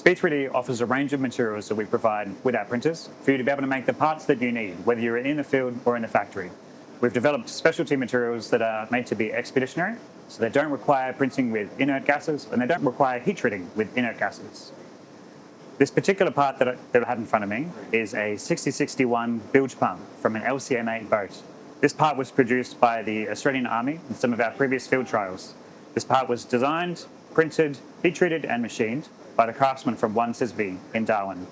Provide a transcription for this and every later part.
SPEE3D offers a range of materials that we provide with our printers for you to be able to make the parts that you need, whether you're in the field or in the factory. We've developed specialty materials that are made to be expeditionary, so they don't require printing with inert gases and they don't require heat treating with inert gases. This particular part that I have in front of me is a 6061 bilge pump from an LCM8 boat. This part was produced by the Australian Army in some of our previous field trials. This part was designed, printed, heat treated and machined by the craftsmen from SPEE3D in Darwin.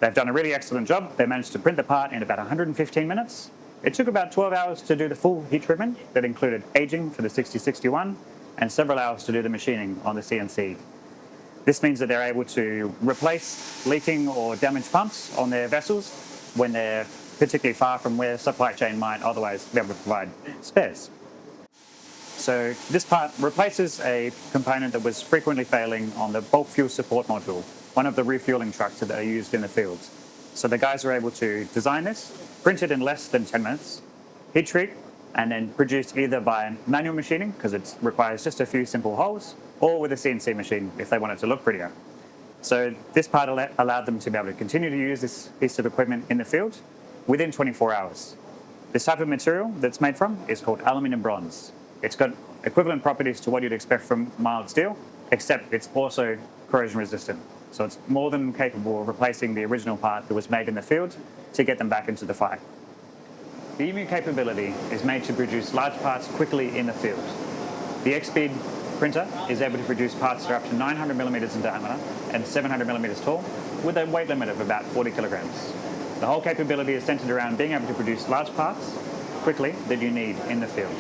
They've done a really excellent job. They managed to print the part in about 115 minutes. It took about 12 hours to do the full heat treatment that included aging for the 6061 and several hours to do the machining on the CNC. This means that they're able to replace leaking or damaged pumps on their vessels when they're particularly far from where supply chain might otherwise be able to provide spares. So this part replaces a component that was frequently failing on the bulk fuel support module, one of the refueling trucks that are used in the field. So the guys are able to design this, print it in less than 10 minutes, heat treat, and then produce either by manual machining, because it requires just a few simple holes, or with a CNC machine if they want it to look prettier. So this part allowed them to be able to continue to use this piece of equipment in the field within 24 hours. This type of material that's made from is called aluminium bronze. It's got equivalent properties to what you'd expect from mild steel, except it's also corrosion resistant. So it's more than capable of replacing the original part that was made in the field to get them back into the fight. The EMU capability is made to produce large parts quickly in the field. The XSPEE printer is able to produce parts that are up to 900 millimeters in diameter and 700 millimeters tall with a weight limit of about 40 kilograms. The whole capability is centered around being able to produce large parts quickly that you need in the field.